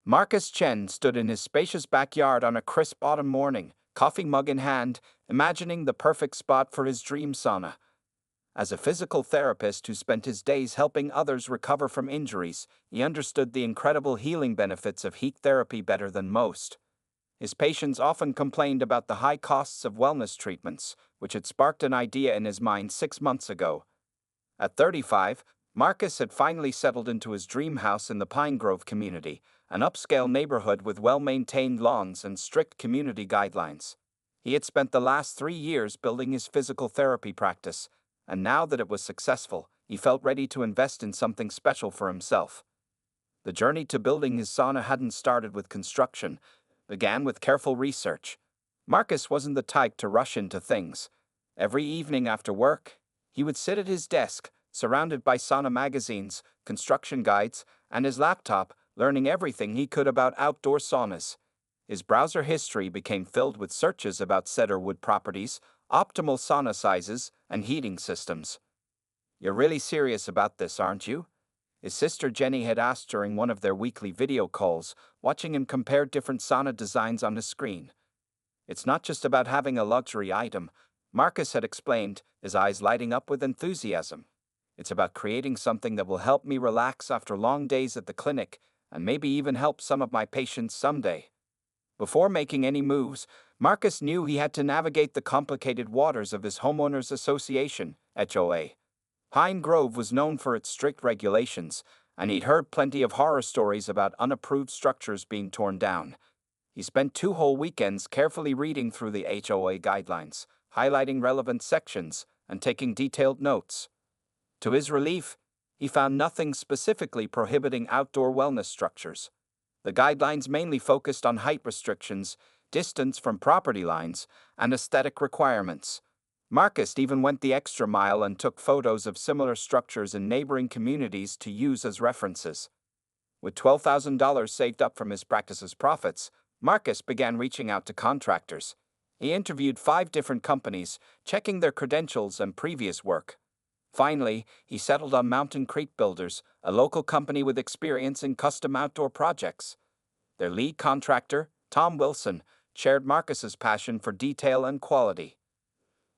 Marcus Chen stood in his spacious backyard on a crisp autumn morning, coffee mug in hand, imagining the perfect spot for his dream sauna. As a physical therapist who spent his days helping others recover from injuries, he understood the incredible healing benefits of heat therapy better than most. His patients often complained about the high costs of wellness treatments, which had sparked an idea in his mind 6 months ago. At 35, Marcus had finally settled into his dream house in the Pine Grove community, an upscale neighborhood with well-maintained lawns and strict community guidelines. He had spent the last 3 years building his physical therapy practice, and now that it was successful, he felt ready to invest in something special for himself. The journey to building his sauna hadn't started with construction, began with careful research. Marcus wasn't the type to rush into things. Every evening after work, he would sit at his desk, surrounded by sauna magazines, construction guides, and his laptop, learning everything he could about outdoor saunas. His browser history became filled with searches about cedar wood properties, optimal sauna sizes, and heating systems. "You're really serious about this, aren't you?" his sister Jenny had asked during one of their weekly video calls, watching him compare different sauna designs on the screen. "It's not just about having a luxury item," Marcus had explained, his eyes lighting up with enthusiasm. "It's about creating something that will help me relax after long days at the clinic, and maybe even help some of my patients someday." Before making any moves, Marcus knew he had to navigate the complicated waters of his homeowners association, HOA. Pine Grove was known for its strict regulations, and he'd heard plenty of horror stories about unapproved structures being torn down. He spent 2 whole weekends carefully reading through the HOA guidelines, highlighting relevant sections, and taking detailed notes. To his relief, he found nothing specifically prohibiting outdoor wellness structures. The guidelines mainly focused on height restrictions, distance from property lines, and aesthetic requirements. Marcus even went the extra mile and took photos of similar structures in neighboring communities to use as references. With $12,000 saved up from his practice's profits, Marcus began reaching out to contractors. He interviewed 5 different companies, checking their credentials and previous work. Finally, he settled on Mountain Creek Builders, a local company with experience in custom outdoor projects. Their lead contractor, Tom Wilson, shared Marcus's passion for detail and quality.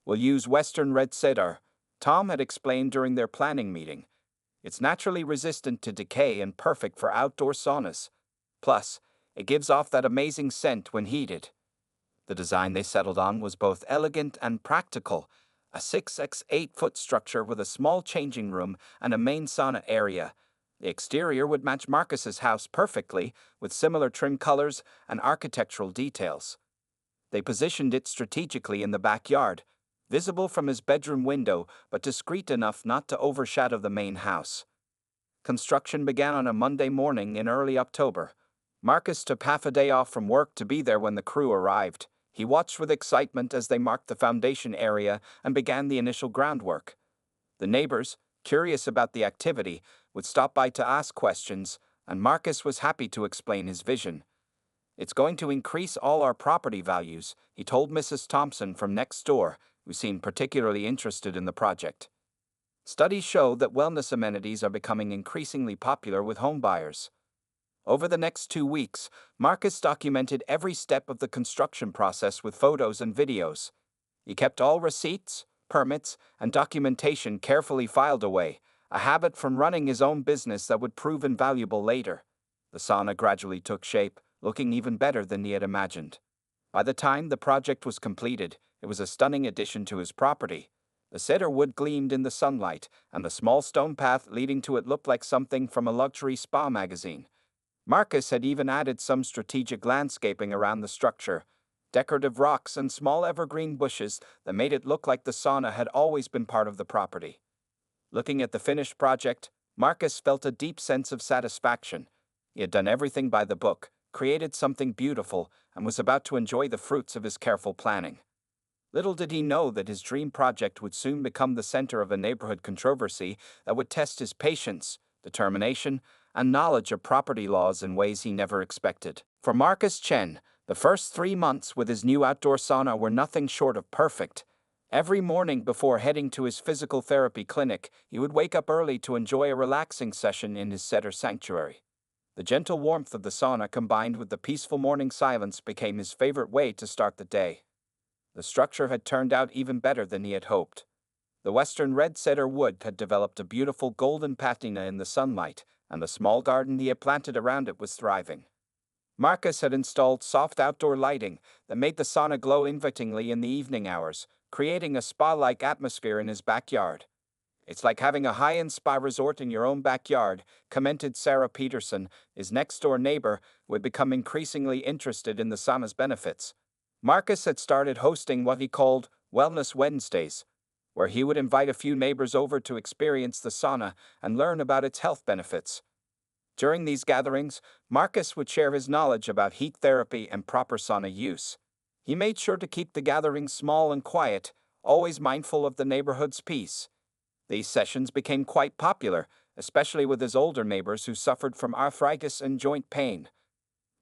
"We'll use Western red cedar," Tom had explained during their planning meeting. "It's naturally resistant to decay and perfect for outdoor saunas. Plus, it gives off that amazing scent when heated." The design they settled on was both elegant and practical, a 6x8-foot structure with a small changing room and a main sauna area. The exterior would match Marcus's house perfectly, with similar trim colors and architectural details. They positioned it strategically in the backyard, visible from his bedroom window but discreet enough not to overshadow the main house. Construction began on a Monday morning in early October. Marcus took half a day off from work to be there when the crew arrived. He watched with excitement as they marked the foundation area and began the initial groundwork. The neighbors, curious about the activity, would stop by to ask questions, and Marcus was happy to explain his vision. "It's going to increase all our property values," he told Mrs. Thompson from next door, who seemed particularly interested in the project. Studies show that wellness amenities are becoming increasingly popular with home buyers. Over the next 2 weeks, Marcus documented every step of the construction process with photos and videos. He kept all receipts, permits, and documentation carefully filed away, a habit from running his own business that would prove invaluable later. The sauna gradually took shape, looking even better than he had imagined. By the time the project was completed, it was a stunning addition to his property. The cedar wood gleamed in the sunlight, and the small stone path leading to it looked like something from a luxury spa magazine. Marcus had even added some strategic landscaping around the structure, decorative rocks and small evergreen bushes that made it look like the sauna had always been part of the property. Looking at the finished project, Marcus felt a deep sense of satisfaction. He had done everything by the book, created something beautiful, and was about to enjoy the fruits of his careful planning. Little did he know that his dream project would soon become the center of a neighborhood controversy that would test his patience, determination, and knowledge of property laws in ways he never expected. For Marcus Chen, the first 3 months with his new outdoor sauna were nothing short of perfect. Every morning before heading to his physical therapy clinic, he would wake up early to enjoy a relaxing session in his cedar sanctuary. The gentle warmth of the sauna combined with the peaceful morning silence became his favorite way to start the day. The structure had turned out even better than he had hoped. The western red cedar wood had developed a beautiful golden patina in the sunlight, and the small garden he had planted around it was thriving. Marcus had installed soft outdoor lighting that made the sauna glow invitingly in the evening hours, creating a spa-like atmosphere in his backyard. "It's like having a high-end spa resort in your own backyard," commented Sarah Peterson, his next-door neighbor, who had become increasingly interested in the sauna's benefits. Marcus had started hosting what he called Wellness Wednesdays, where he would invite a few neighbors over to experience the sauna and learn about its health benefits. During these gatherings, Marcus would share his knowledge about heat therapy and proper sauna use. He made sure to keep the gatherings small and quiet, always mindful of the neighborhood's peace. These sessions became quite popular, especially with his older neighbors who suffered from arthritis and joint pain.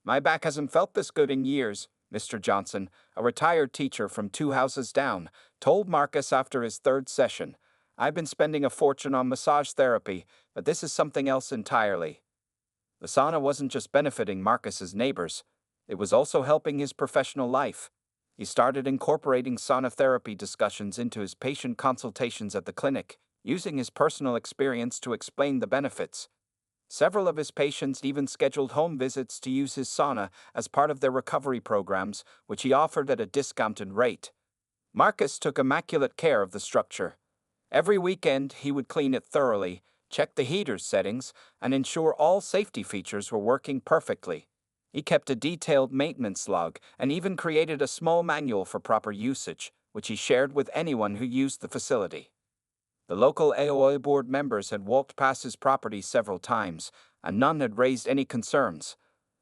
"My back hasn't felt this good in years," Mr. Johnson, a retired teacher from 2 houses down, told Marcus after his third session. "I've been spending a fortune on massage therapy, but this is something else entirely." The sauna wasn't just benefiting Marcus's neighbors, it was also helping his professional life. He started incorporating sauna therapy discussions into his patient consultations at the clinic, using his personal experience to explain the benefits. Several of his patients even scheduled home visits to use his sauna as part of their recovery programs, which he offered at a discounted rate. Marcus took immaculate care of the structure. Every weekend, he would clean it thoroughly, check the heater's settings, and ensure all safety features were working perfectly. He kept a detailed maintenance log and even created a small manual for proper usage, which he shared with anyone who used the facility. The local HOA board members had walked past his property several times, and none had raised any concerns.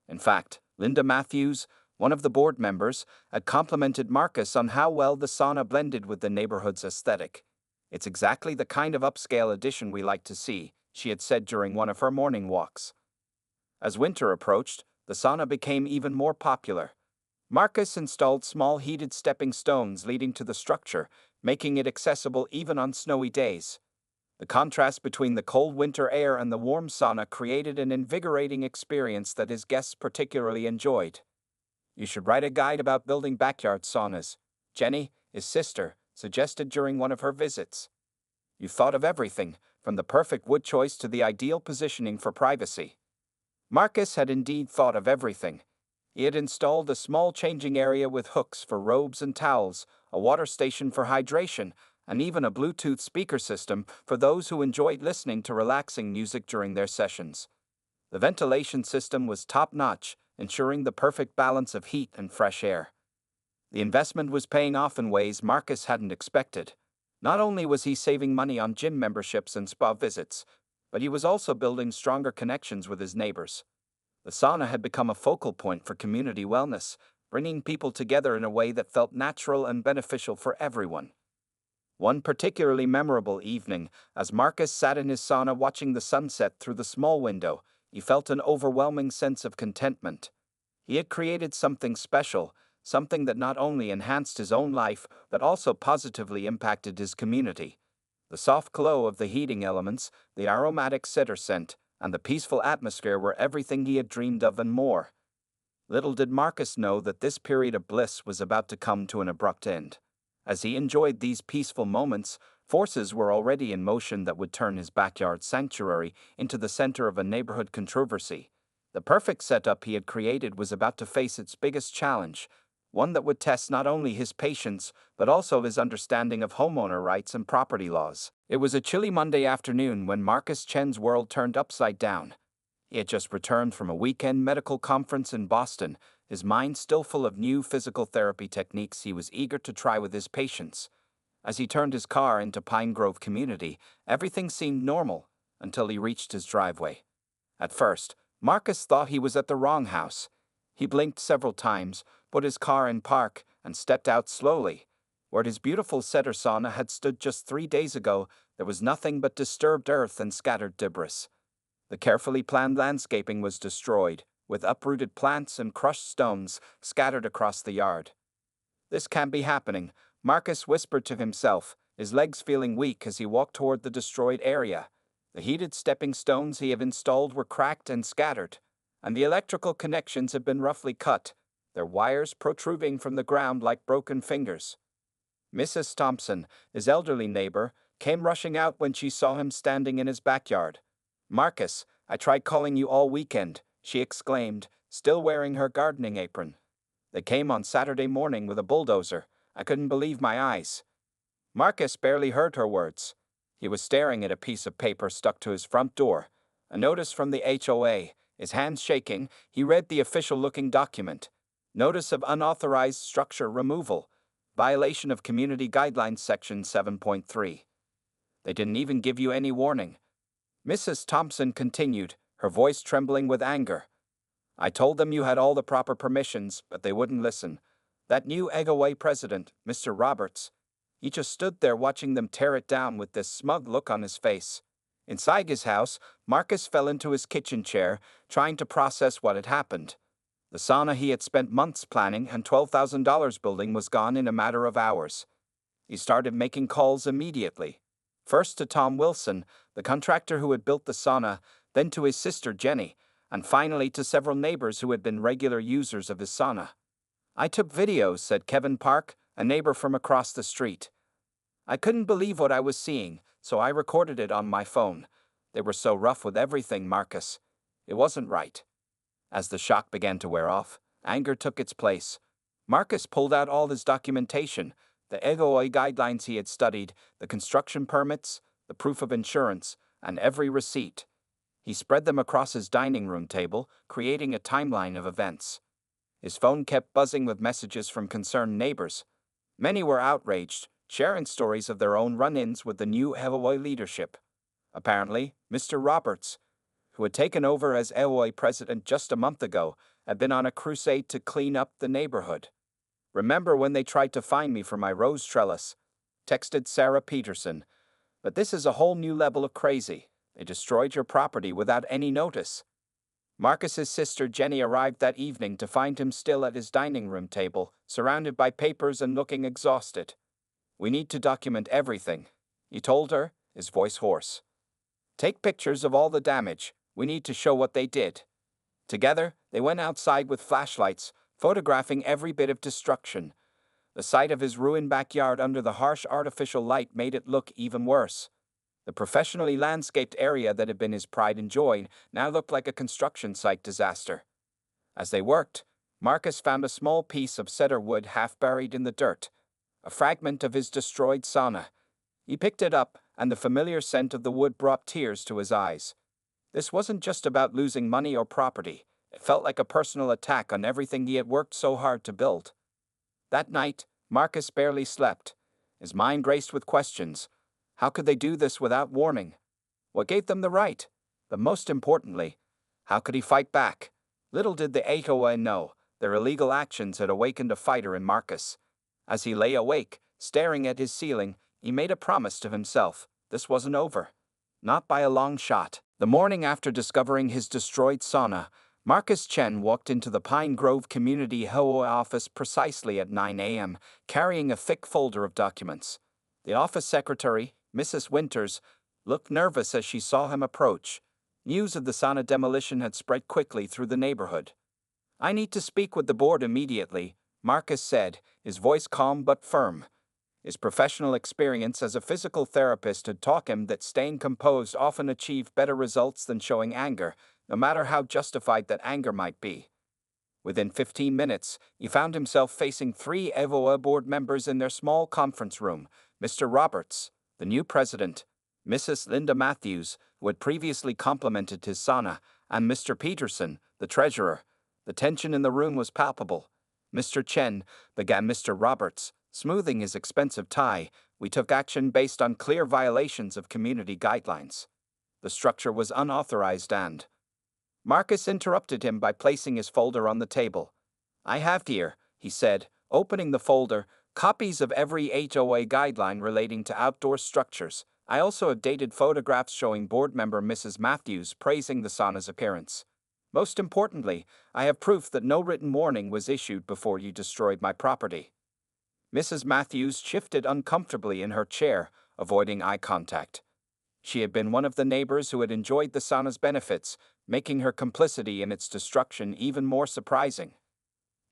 In fact, Linda Matthews, one of the board members, had complimented Marcus on how well the sauna blended with the neighborhood's aesthetic. "It's exactly the kind of upscale addition we like to see," she had said during one of her morning walks. As winter approached, the sauna became even more popular. Marcus installed small heated stepping stones leading to the structure, making it accessible even on snowy days. The contrast between the cold winter air and the warm sauna created an invigorating experience that his guests particularly enjoyed. "You should write a guide about building backyard saunas," Jenny, his sister, suggested during one of her visits. "You've thought of everything, from the perfect wood choice to the ideal positioning for privacy." Marcus had indeed thought of everything. He had installed a small changing area with hooks for robes and towels, a water station for hydration, and even a Bluetooth speaker system for those who enjoyed listening to relaxing music during their sessions. The ventilation system was top-notch, ensuring the perfect balance of heat and fresh air. The investment was paying off in ways Marcus hadn't expected. Not only was he saving money on gym memberships and spa visits, but he was also building stronger connections with his neighbors. The sauna had become a focal point for community wellness, bringing people together in a way that felt natural and beneficial for everyone. One particularly memorable evening, as Marcus sat in his sauna watching the sunset through the small window, he felt an overwhelming sense of contentment. He had created something special, something that not only enhanced his own life, but also positively impacted his community. The soft glow of the heating elements, the aromatic cedar scent, and the peaceful atmosphere were everything he had dreamed of and more. Little did Marcus know that this period of bliss was about to come to an abrupt end. As he enjoyed these peaceful moments, forces were already in motion that would turn his backyard sanctuary into the center of a neighborhood controversy. The perfect setup he had created was about to face its biggest challenge, one that would test not only his patience, but also his understanding of homeowner rights and property laws. It was a chilly Monday afternoon when Marcus Chen's world turned upside down. He had just returned from a weekend medical conference in Boston, his mind still full of new physical therapy techniques he was eager to try with his patients. As he turned his car into Pine Grove Community, everything seemed normal until he reached his driveway. At first, Marcus thought he was at the wrong house. He blinked several times, put his car in park, and stepped out slowly. Where his beautiful cedar sauna had stood just 3 days ago, there was nothing but disturbed earth and scattered debris. The carefully planned landscaping was destroyed, with uprooted plants and crushed stones scattered across the yard. "This can't be happening," Marcus whispered to himself, his legs feeling weak as he walked toward the destroyed area. The heated stepping stones he had installed were cracked and scattered, and the electrical connections had been roughly cut, their wires protruding from the ground like broken fingers. Mrs. Thompson, his elderly neighbor, came rushing out when she saw him standing in his backyard. "Marcus, I tried calling you all weekend," she exclaimed, still wearing her gardening apron. "They came on Saturday morning with a bulldozer. I couldn't believe my eyes." Marcus barely heard her words. He was staring at a piece of paper stuck to his front door, a notice from the HOA. His hands shaking, he read the official-looking document. Notice of unauthorized structure removal. Violation of Community Guidelines Section 7.3. They didn't even give you any warning. Mrs. Thompson continued, her voice trembling with anger. "I told them you had all the proper permissions, but they wouldn't listen. That new HOA president, Mr. Roberts, he just stood there watching them tear it down with this smug look on his face." Inside his house, Marcus fell into his kitchen chair, trying to process what had happened. The sauna he had spent months planning and $12,000 building was gone in a matter of hours. He started making calls immediately. First to Tom Wilson, the contractor who had built the sauna, then to his sister Jenny, and finally to several neighbors who had been regular users of his sauna. "I took videos," said Kevin Park, a neighbor from across the street. "I couldn't believe what I was seeing, so I recorded it on my phone. They were so rough with everything, Marcus. It wasn't right." As the shock began to wear off, anger took its place. Marcus pulled out all his documentation, the HOA guidelines he had studied, the construction permits, the proof of insurance, and every receipt. He spread them across his dining room table, creating a timeline of events. His phone kept buzzing with messages from concerned neighbors. Many were outraged, sharing stories of their own run-ins with the new HOA leadership. Apparently, Mr. Roberts, who had taken over as HOA president just a month ago, had been on a crusade to clean up the neighborhood. "Remember when they tried to fine me for my rose trellis?" texted Sarah Peterson. "But this is a whole new level of crazy. They destroyed your property without any notice." Marcus's sister Jenny arrived that evening to find him still at his dining room table, surrounded by papers and looking exhausted. "We need to document everything," he told her, his voice hoarse. "Take pictures of all the damage. We need to show what they did." Together, they went outside with flashlights, photographing every bit of destruction. The sight of his ruined backyard under the harsh artificial light made it look even worse. The professionally landscaped area that had been his pride and joy now looked like a construction site disaster. As they worked, Marcus found a small piece of cedar wood half buried in the dirt, a fragment of his destroyed sauna. He picked it up, and the familiar scent of the wood brought tears to his eyes. This wasn't just about losing money or property. It felt like a personal attack on everything he had worked so hard to build. That night, Marcus barely slept. His mind raced with questions. How could they do this without warning? What gave them the right? But most importantly, how could he fight back? Little did the HOA know, their illegal actions had awakened a fighter in Marcus. As he lay awake, staring at his ceiling, he made a promise to himself. This wasn't over. Not by a long shot. The morning after discovering his destroyed sauna, Marcus Chen walked into the Pine Grove Community HOA office precisely at 9 a.m., carrying a thick folder of documents. The office secretary, Mrs. Winters, looked nervous as she saw him approach. News of the sauna demolition had spread quickly through the neighborhood. "I need to speak with the board immediately," Marcus said, his voice calm but firm. His professional experience as a physical therapist had taught him that staying composed often achieved better results than showing anger, no matter how justified that anger might be. Within 15 minutes, he found himself facing 3 HOA board members in their small conference room: Mr. Roberts, the new president, Mrs. Linda Matthews, who had previously complimented his sauna, and Mr. Peterson, the treasurer. The tension in the room was palpable. "Mr. Chen," began Mr. Roberts, smoothing his expensive tie, "we took action based on clear violations of community guidelines. The structure was unauthorized and—" Marcus interrupted him by placing his folder on the table. "I have here," he said, opening the folder, "copies of every HOA guideline relating to outdoor structures. I also have dated photographs showing board member Mrs. Matthews praising the sauna's appearance. Most importantly, I have proof that no written warning was issued before you destroyed my property." Mrs. Matthews shifted uncomfortably in her chair, avoiding eye contact. She had been one of the neighbors who had enjoyed the sauna's benefits, making her complicity in its destruction even more surprising.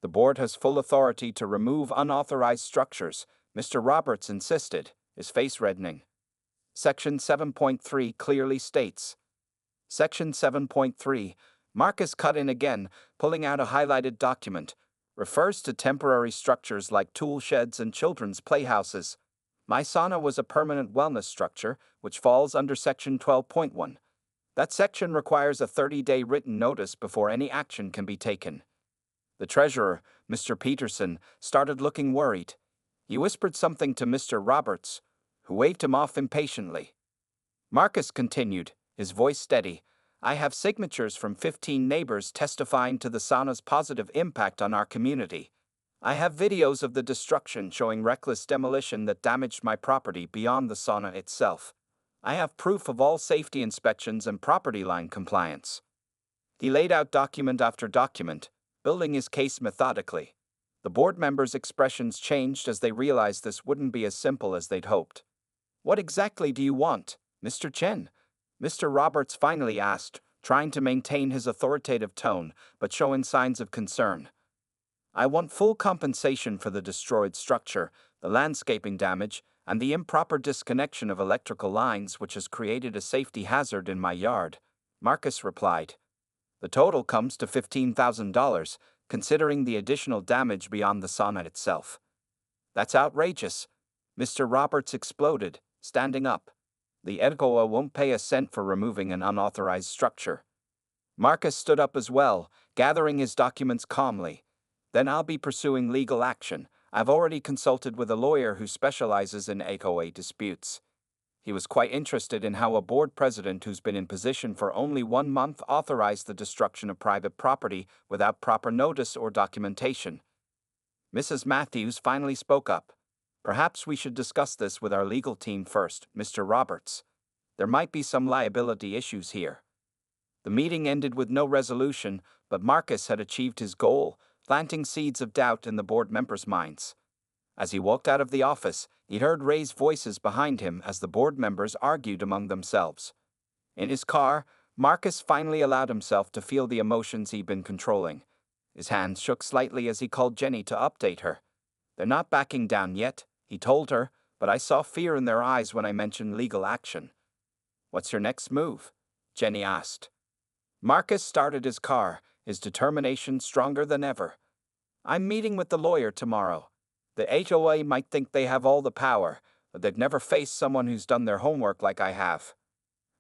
The board has full authority to remove unauthorized structures, Mr. Roberts insisted, his face reddening. Section 7.3 clearly states. Section 7.3, Marcus cut in again, pulling out a highlighted document, refers to temporary structures like tool sheds and children's playhouses. My sauna was a permanent wellness structure, which falls under Section 12.1. That section requires a 30-day written notice before any action can be taken. The treasurer, Mr. Peterson, started looking worried. He whispered something to Mr. Roberts, who waved him off impatiently. Marcus continued, his voice steady. I have signatures from 15 neighbors testifying to the sauna's positive impact on our community. I have videos of the destruction showing reckless demolition that damaged my property beyond the sauna itself. I have proof of all safety inspections and property line compliance. He laid out document after document, building his case methodically. The board members' expressions changed as they realized this wouldn't be as simple as they'd hoped. What exactly do you want, Mr. Chen? Mr. Roberts finally asked, trying to maintain his authoritative tone, but showing signs of concern. I want full compensation for the destroyed structure, the landscaping damage, and the improper disconnection of electrical lines which has created a safety hazard in my yard, Marcus replied. The total comes to $15,000, considering the additional damage beyond the sauna itself. That's outrageous, Mr. Roberts exploded, standing up. The HOA won't pay a cent for removing an unauthorized structure. Marcus stood up as well, gathering his documents calmly. Then I'll be pursuing legal action. I've already consulted with a lawyer who specializes in HOA disputes. He was quite interested in how a board president who's been in position for only 1 month authorized the destruction of private property without proper notice or documentation. Mrs. Matthews finally spoke up. Perhaps we should discuss this with our legal team first, Mr. Roberts. There might be some liability issues here. The meeting ended with no resolution, but Marcus had achieved his goal, planting seeds of doubt in the board members' minds. As he walked out of the office, he heard raised voices behind him as the board members argued among themselves. In his car, Marcus finally allowed himself to feel the emotions he'd been controlling. His hands shook slightly as he called Jenny to update her. They're not backing down yet, he told her, but I saw fear in their eyes when I mentioned legal action. What's your next move? Jenny asked. Marcus started his car, his determination stronger than ever. I'm meeting with the lawyer tomorrow. The HOA might think they have all the power, but they've never faced someone who's done their homework like I have.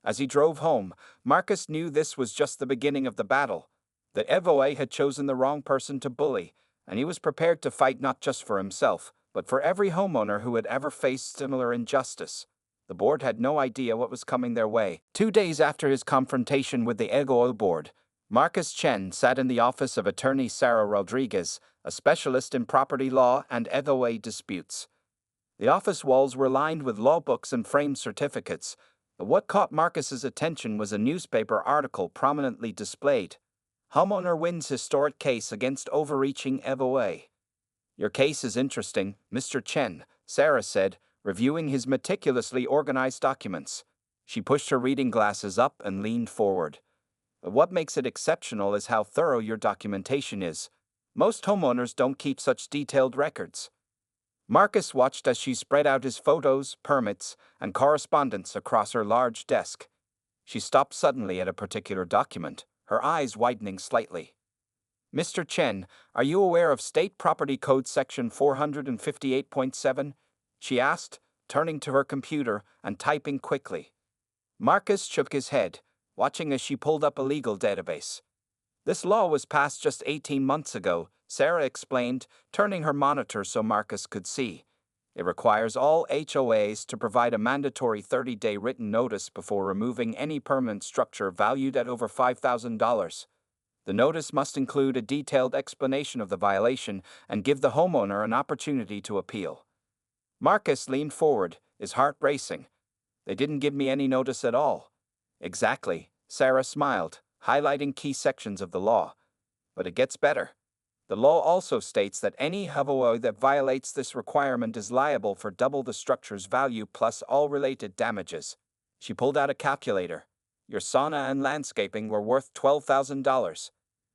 As he drove home, Marcus knew this was just the beginning of the battle. The HOA had chosen the wrong person to bully, and he was prepared to fight not just for himself, but for every homeowner who had ever faced similar injustice. The board had no idea what was coming their way. 2 days after his confrontation with the HOA board, Marcus Chen sat in the office of attorney Sarah Rodriguez, a specialist in property law and HOA disputes. The office walls were lined with law books and framed certificates, but what caught Marcus's attention was a newspaper article prominently displayed. Homeowner wins historic case against overreaching HOA. Your case is interesting, Mr. Chen, Sarah said, reviewing his meticulously organized documents. She pushed her reading glasses up and leaned forward. But what makes it exceptional is how thorough your documentation is. Most homeowners don't keep such detailed records. Marcus watched as she spread out his photos, permits, and correspondence across her large desk. She stopped suddenly at a particular document, her eyes widening slightly. Mr. Chen, are you aware of State Property Code Section 458.7? She asked, turning to her computer and typing quickly. Marcus shook his head, watching as she pulled up a legal database. This law was passed just 18 months ago, Sarah explained, turning her monitor so Marcus could see. It requires all HOAs to provide a mandatory 30-day written notice before removing any permanent structure valued at over $5,000. The notice must include a detailed explanation of the violation and give the homeowner an opportunity to appeal. Marcus leaned forward, his heart racing. They didn't give me any notice at all. Exactly, Sarah smiled, highlighting key sections of the law. But it gets better. The law also states that any HOA that violates this requirement is liable for double the structure's value plus all related damages. She pulled out a calculator. Your sauna and landscaping were worth $12,000.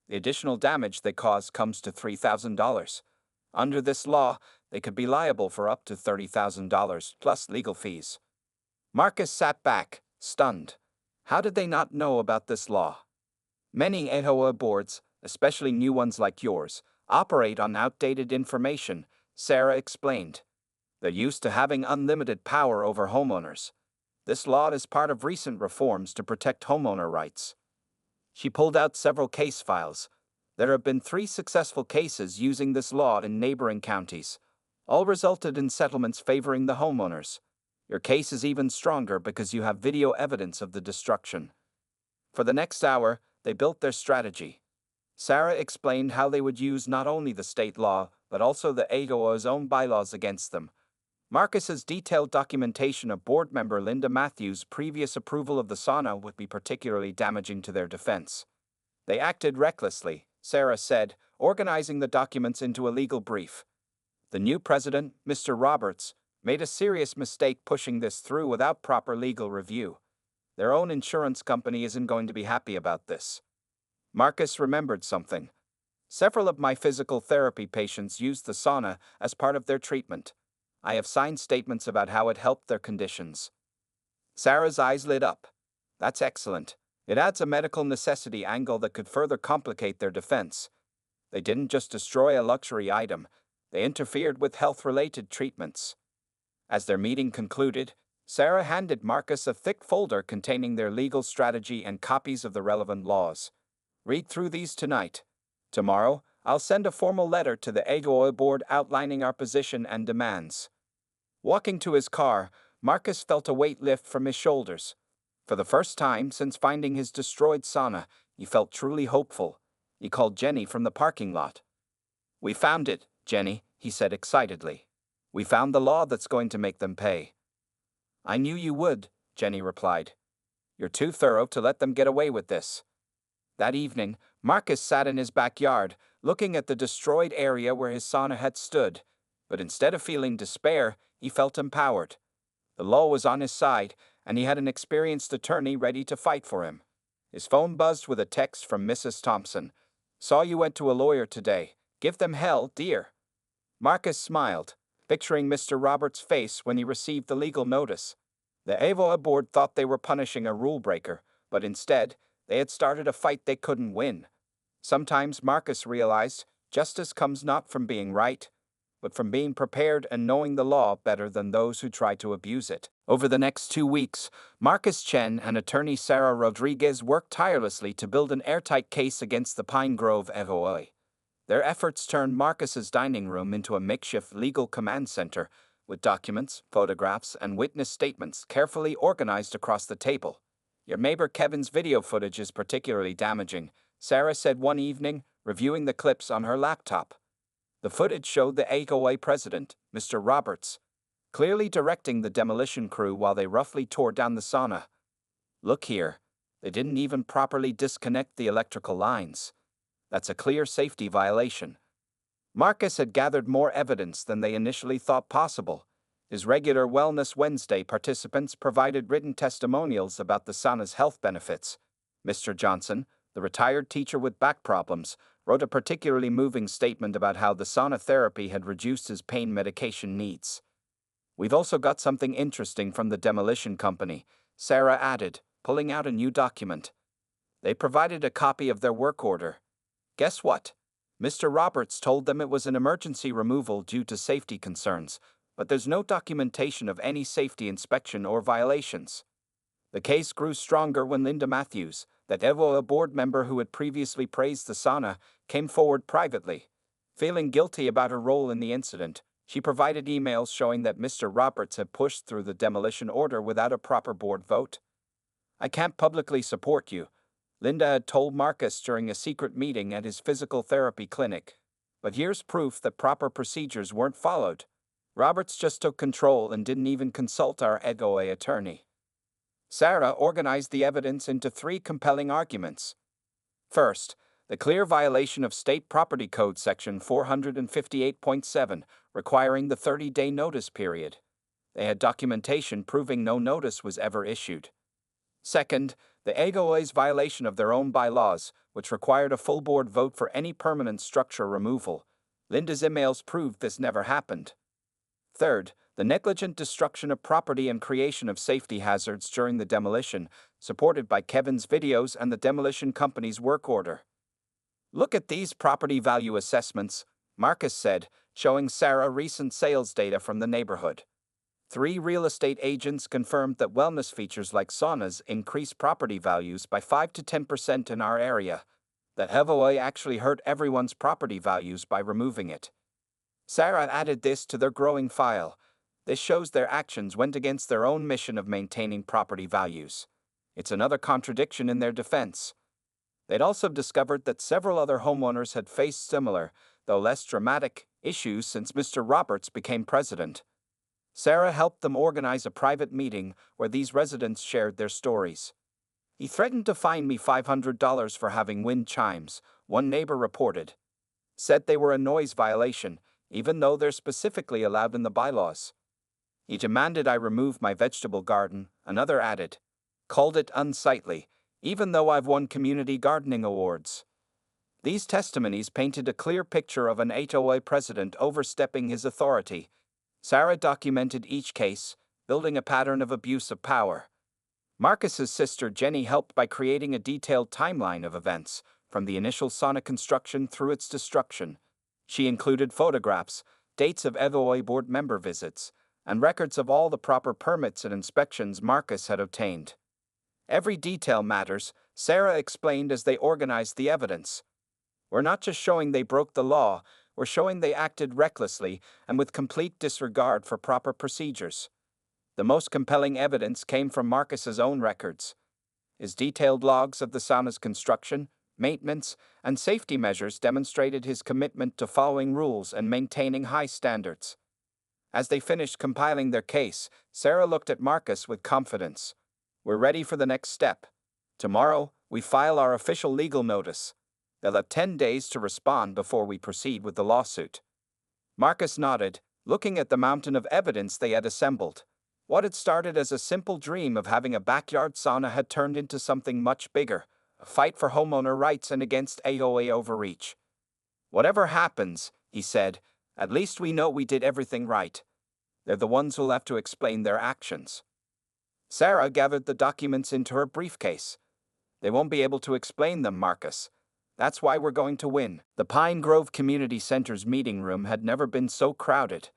The additional damage they caused comes to $3,000. Under this law, they could be liable for up to $30,000 plus legal fees. Marcus sat back, stunned. How did they not know about this law? Many HOA boards, especially new ones like yours, operate on outdated information, Sarah explained. They're used to having unlimited power over homeowners. This law is part of recent reforms to protect homeowner rights. She pulled out several case files. There have been 3 successful cases using this law in neighboring counties. All resulted in settlements favoring the homeowners. Your case is even stronger because you have video evidence of the destruction. For the next hour, they built their strategy. Sarah explained how they would use not only the state law, but also the HOA's own bylaws against them. Marcus's detailed documentation of board member Linda Matthews' previous approval of the sauna would be particularly damaging to their defense. They acted recklessly, Sarah said, organizing the documents into a legal brief. The new president, Mr. Roberts, made a serious mistake pushing this through without proper legal review. Their own insurance company isn't going to be happy about this. Marcus remembered something. Several of my physical therapy patients used the sauna as part of their treatment. I have signed statements about how it helped their conditions. Sarah's eyes lit up. That's excellent. It adds a medical necessity angle that could further complicate their defense. They didn't just destroy a luxury item, they interfered with health-related treatments. As their meeting concluded, Sarah handed Marcus a thick folder containing their legal strategy and copies of the relevant laws. Read through these tonight. Tomorrow, I'll send a formal letter to the HOA board outlining our position and demands. Walking to his car, Marcus felt a weight lift from his shoulders. For the first time since finding his destroyed sauna, he felt truly hopeful. He called Jenny from the parking lot. "We found it, Jenny," he said excitedly. "We found the law that's going to make them pay." "I knew you would," Jenny replied. "You're too thorough to let them get away with this." That evening, Marcus sat in his backyard, looking at the destroyed area where his sauna had stood. But instead of feeling despair, he felt empowered. The law was on his side, and he had an experienced attorney ready to fight for him. His phone buzzed with a text from Mrs. Thompson. "Saw you went to a lawyer today. Give them hell, dear." Marcus smiled, picturing Mr. Roberts' face when he received the legal notice. The HOA board thought they were punishing a rule breaker, but instead, they had started a fight they couldn't win. Sometimes Marcus realized justice comes not from being right, but from being prepared and knowing the law better than those who try to abuse it. Over the next 2 weeks, Marcus Chen and attorney Sarah Rodriguez worked tirelessly to build an airtight case against the Pine Grove HOA. Their efforts turned Marcus's dining room into a makeshift legal command center, with documents, photographs, and witness statements carefully organized across the table. "Your neighbor Kevin's video footage is particularly damaging," Sarah said one evening, reviewing the clips on her laptop. The footage showed the HOA president, Mr. Roberts, clearly directing the demolition crew while they roughly tore down the sauna. "Look here, they didn't even properly disconnect the electrical lines. That's a clear safety violation." Marcus had gathered more evidence than they initially thought possible. His regular Wellness Wednesday participants provided written testimonials about the sauna's health benefits. Mr. Johnson, the retired teacher with back problems, wrote a particularly moving statement about how the sauna therapy had reduced his pain medication needs. "We've also got something interesting from the demolition company," Sarah added, pulling out a new document. They provided a copy of their work order. Guess what? Mr. Roberts told them it was an emergency removal due to safety concerns, but there's no documentation of any safety inspection or violations. The case grew stronger when Linda Matthews, that HOA board member who had previously praised the sauna, came forward privately. Feeling guilty about her role in the incident, she provided emails showing that Mr. Roberts had pushed through the demolition order without a proper board vote. "I can't publicly support you," Linda had told Marcus during a secret meeting at his physical therapy clinic. "But here's proof that proper procedures weren't followed. Roberts just took control and didn't even consult our HOA attorney." Sarah organized the evidence into 3 compelling arguments. First, the clear violation of State Property Code Section 458.7, requiring the 30-day notice period. They had documentation proving no notice was ever issued. Second, The HOA's violation of their own bylaws, which required a full board vote for any permanent structure removal. Linda's emails proved this never happened. Third, the negligent destruction of property and creation of safety hazards during the demolition, supported by Kevin's videos and the demolition company's work order. Look at these property value assessments, Marcus said, showing Sarah recent sales data from the neighborhood. 3 real estate agents confirmed that wellness features like saunas increase property values by 5 to 10% in our area. The HOA actually hurt everyone's property values by removing it. Sarah added this to their growing file. This shows their actions went against their own mission of maintaining property values. It's another contradiction in their defense. They'd also discovered that several other homeowners had faced similar, though less dramatic, issues since Mr. Roberts became president. Sarah helped them organize a private meeting where these residents shared their stories. He threatened to fine me $500 for having wind chimes, one neighbor reported. Said they were a noise violation, even though they're specifically allowed in the bylaws. He demanded I remove my vegetable garden, another added. Called it unsightly, even though I've won community gardening awards. These testimonies painted a clear picture of an HOA president overstepping his authority. Sarah documented each case, building a pattern of abuse of power. Marcus's sister Jenny helped by creating a detailed timeline of events, from the initial sauna construction through its destruction. She included photographs, dates of HOA board member visits, and records of all the proper permits and inspections Marcus had obtained. Every detail matters, Sarah explained as they organized the evidence. We're not just showing they broke the law, we're showing they acted recklessly and with complete disregard for proper procedures. The most compelling evidence came from Marcus's own records. His detailed logs of the sauna's construction, maintenance, and safety measures demonstrated his commitment to following rules and maintaining high standards. As they finished compiling their case, Sarah looked at Marcus with confidence. We're ready for the next step. Tomorrow, we file our official legal notice. They'll have 10 days to respond before we proceed with the lawsuit. Marcus nodded, looking at the mountain of evidence they had assembled. What had started as a simple dream of having a backyard sauna had turned into something much bigger, a fight for homeowner rights and against HOA overreach. Whatever happens, he said, at least we know we did everything right. They're the ones who'll have to explain their actions. Sarah gathered the documents into her briefcase. They won't be able to explain them, Marcus. That's why we're going to win. The Pine Grove Community Center's meeting room had never been so crowded.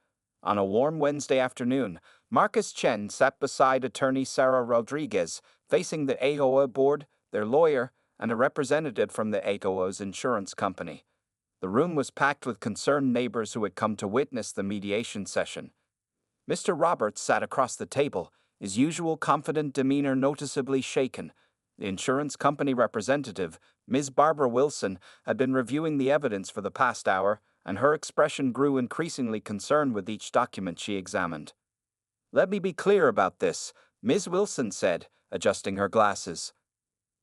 On a warm Wednesday afternoon, Marcus Chen sat beside attorney Sarah Rodriguez, facing the HOA board, their lawyer, and a representative from the HOA's insurance company. The room was packed with concerned neighbors who had come to witness the mediation session. Mr. Roberts sat across the table, his usual confident demeanor noticeably shaken. The insurance company representative, Ms. Barbara Wilson, had been reviewing the evidence for the past hour, and her expression grew increasingly concerned with each document she examined. Let me be clear about this, Ms. Wilson said, adjusting her glasses.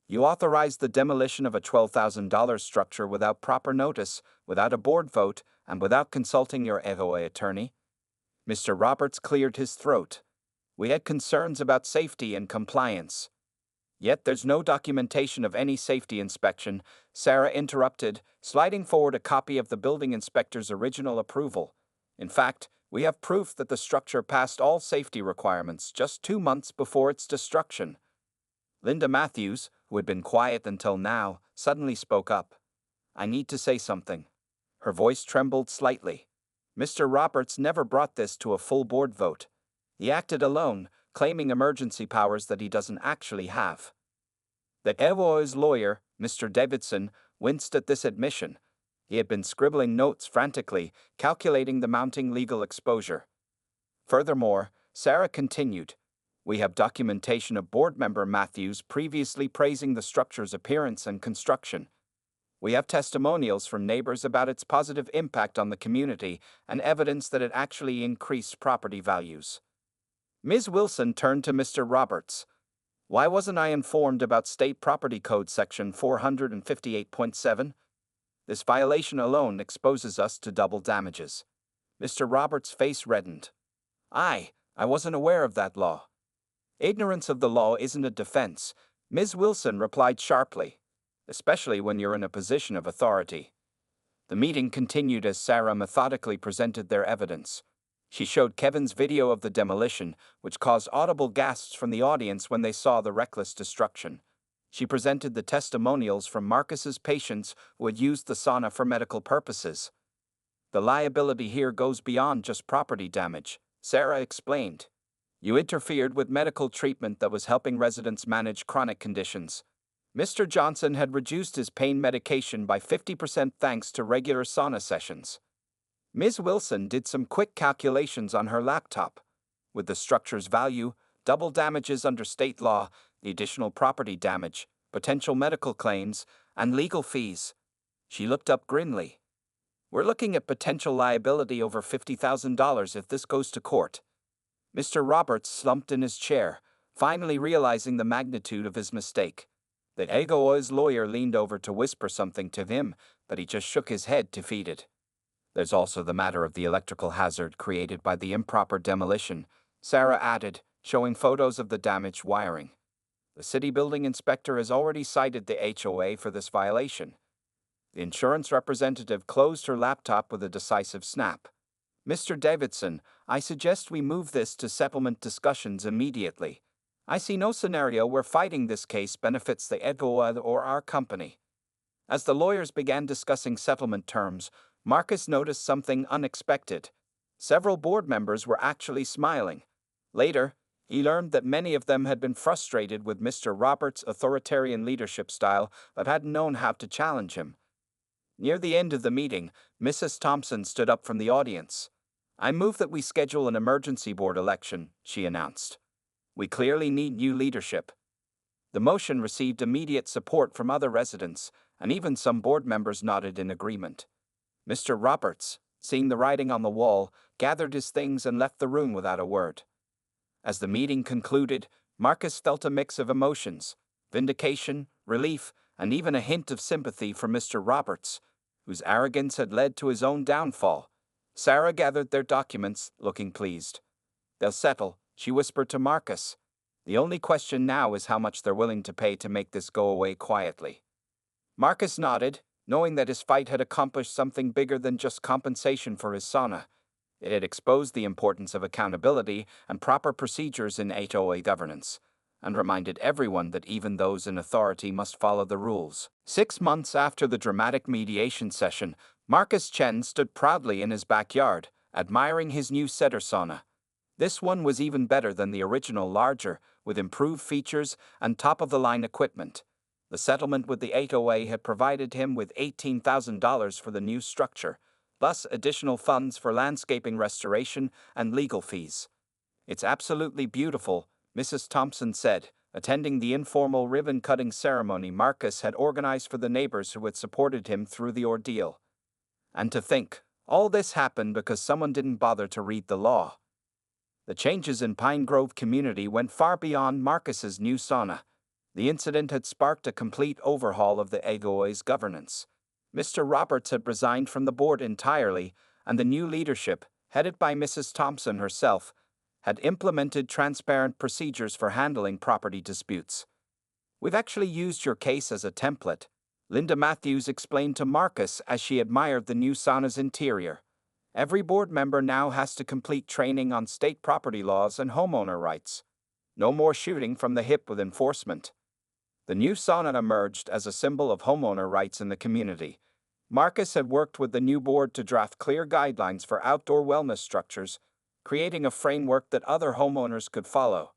You authorized the demolition of a $12,000 structure without proper notice, without a board vote, and without consulting your HOA attorney. Mr. Roberts cleared his throat. We had concerns about safety and compliance. Yet there's no documentation of any safety inspection, Sarah interrupted, sliding forward a copy of the building inspector's original approval. In fact, we have proof that the structure passed all safety requirements just 2 months before its destruction. Linda Matthews, who had been quiet until now, suddenly spoke up. I need to say something. Her voice trembled slightly. Mr. Roberts never brought this to a full board vote. He acted alone, claiming emergency powers that he doesn't actually have. The HOA's lawyer, Mr. Davidson, winced at this admission. He had been scribbling notes frantically, calculating the mounting legal exposure. Furthermore, Sarah continued, we have documentation of board member Matthews previously praising the structure's appearance and construction. We have testimonials from neighbors about its positive impact on the community and evidence that it actually increased property values. Ms. Wilson turned to Mr. Roberts. Why wasn't I informed about State Property Code Section 458.7? This violation alone exposes us to double damages. Mr. Roberts' face reddened. I wasn't aware of that law. Ignorance of the law isn't a defense. Ms. Wilson replied sharply, especially when you're in a position of authority. The meeting continued as Sarah methodically presented their evidence. She showed Kevin's video of the demolition, which caused audible gasps from the audience when they saw the reckless destruction. She presented the testimonials from Marcus's patients who had used the sauna for medical purposes. The liability here goes beyond just property damage, Sarah explained. You interfered with medical treatment that was helping residents manage chronic conditions. Mr. Johnson had reduced his pain medication by 50% thanks to regular sauna sessions. Ms. Wilson did some quick calculations on her laptop. With the structure's value, double damages under state law, the additional property damage, potential medical claims, and legal fees, she looked up grimly. We're looking at potential liability over $50,000 if this goes to court. Mr. Roberts slumped in his chair, finally realizing the magnitude of his mistake. The HOA's lawyer leaned over to whisper something to him, but he just shook his head defeated. There's also the matter of the electrical hazard created by the improper demolition, Sarah added, showing photos of the damaged wiring. The city building inspector has already cited the HOA for this violation. The insurance representative closed her laptop with a decisive snap. Mr. Davidson, I suggest we move this to settlement discussions immediately. I see no scenario where fighting this case benefits the HOA or our company. As the lawyers began discussing settlement terms, Marcus noticed something unexpected. Several board members were actually smiling. Later, he learned that many of them had been frustrated with Mr. Roberts' authoritarian leadership style but hadn't known how to challenge him. Near the end of the meeting, Mrs. Thompson stood up from the audience. I move that we schedule an emergency board election, she announced. We clearly need new leadership. The motion received immediate support from other residents, and even some board members nodded in agreement. Mr. Roberts, seeing the writing on the wall, gathered his things and left the room without a word. As the meeting concluded, Marcus felt a mix of emotions, vindication, relief, and even a hint of sympathy for Mr. Roberts, whose arrogance had led to his own downfall. Sarah gathered their documents, looking pleased. They'll settle, she whispered to Marcus. The only question now is how much they're willing to pay to make this go away quietly. Marcus nodded, knowing that his fight had accomplished something bigger than just compensation for his sauna. It had exposed the importance of accountability and proper procedures in HOA governance, and reminded everyone that even those in authority must follow the rules. 6 months after the dramatic mediation session, Marcus Chen stood proudly in his backyard, admiring his new setter sauna. This one was even better than the original, larger, with improved features and top-of-the-line equipment. The settlement with the HOA had provided him with $18,000 for the new structure, plus additional funds for landscaping restoration and legal fees. It's absolutely beautiful, Mrs. Thompson said, attending the informal ribbon-cutting ceremony Marcus had organized for the neighbors who had supported him through the ordeal. And to think, all this happened because someone didn't bother to read the law. The changes in Pine Grove community went far beyond Marcus's new sauna. The incident had sparked a complete overhaul of the HOA's governance. Mr. Roberts had resigned from the board entirely, and the new leadership, headed by Mrs. Thompson herself, had implemented transparent procedures for handling property disputes. We've actually used your case as a template, Linda Matthews explained to Marcus as she admired the new sauna's interior. Every board member now has to complete training on state property laws and homeowner rights. No more shooting from the hip with enforcement. The new sauna emerged as a symbol of homeowner rights in the community. Marcus had worked with the new board to draft clear guidelines for outdoor wellness structures, creating a framework that other homeowners could follow.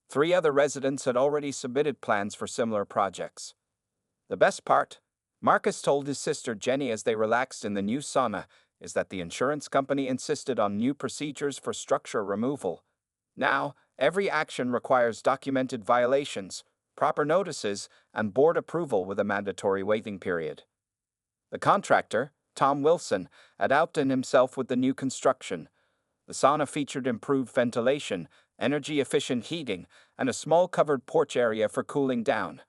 3 other residents had already submitted plans for similar projects. The best part, Marcus told his sister Jenny as they relaxed in the new sauna, is that the insurance company insisted on new procedures for structure removal. Now, every action requires documented violations, proper notices, and board approval with a mandatory waiting period. The contractor, Tom Wilson, had outdone himself with the new construction. The sauna featured improved ventilation, energy-efficient heating, and a small covered porch area for cooling down.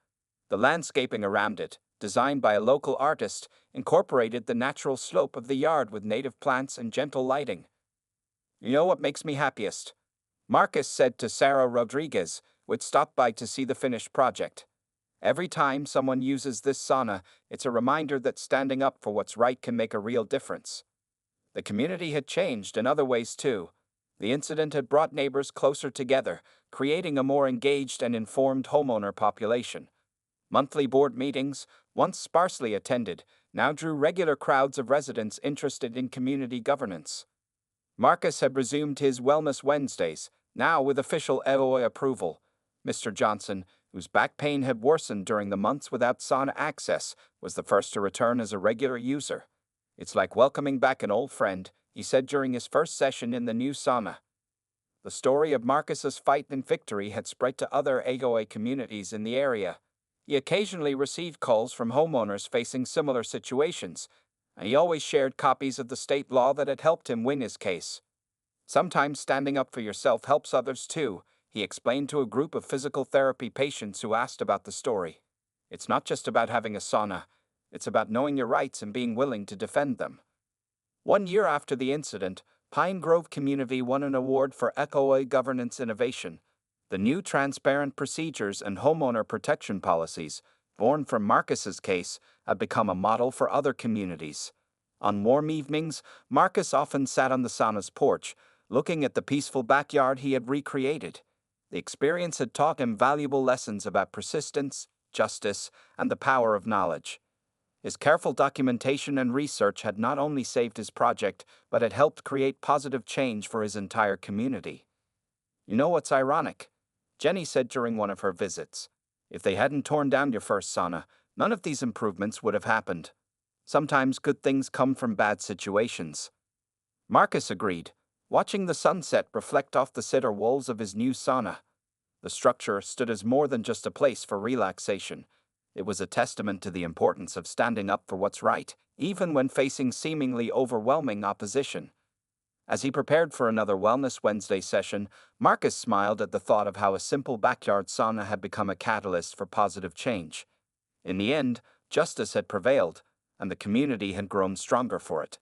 The landscaping around it, designed by a local artist, incorporated the natural slope of the yard with native plants and gentle lighting. You know what makes me happiest? Marcus said to Sarah Rodriguez, who had stopped by to see the finished project. Every time someone uses this sauna, it's a reminder that standing up for what's right can make a real difference. The community had changed in other ways too. The incident had brought neighbors closer together, creating a more engaged and informed homeowner population. Monthly board meetings, once sparsely attended, now drew regular crowds of residents interested in community governance. Marcus had resumed his Wellness Wednesdays, now with official HOA approval. Mr. Johnson, whose back pain had worsened during the months without sauna access, was the first to return as a regular user. "It's like welcoming back an old friend," he said during his first session in the new sauna. The story of Marcus's fight and victory had spread to other HOA communities in the area. He occasionally received calls from homeowners facing similar situations, and he always shared copies of the state law that had helped him win his case. "Sometimes standing up for yourself helps others too," he explained to a group of physical therapy patients who asked about the story. "It's not just about having a sauna, it's about knowing your rights and being willing to defend them." 1 year after the incident, Pine Grove Community won an award for HOA governance innovation. The new transparent procedures and homeowner protection policies, born from Marcus's case, have become a model for other communities. On warm evenings, Marcus often sat on the sauna's porch, looking at the peaceful backyard he had recreated. The experience had taught him valuable lessons about persistence, justice, and the power of knowledge. His careful documentation and research had not only saved his project, but had helped create positive change for his entire community. "You know what's ironic?" Jenny said during one of her visits. "If they hadn't torn down your first sauna, none of these improvements would have happened. Sometimes good things come from bad situations." Marcus agreed, watching the sunset reflect off the cedar walls of his new sauna. The structure stood as more than just a place for relaxation. It was a testament to the importance of standing up for what's right, even when facing seemingly overwhelming opposition. As he prepared for another Wellness Wednesday session, Marcus smiled at the thought of how a simple backyard sauna had become a catalyst for positive change. In the end, justice had prevailed, and the community had grown stronger for it.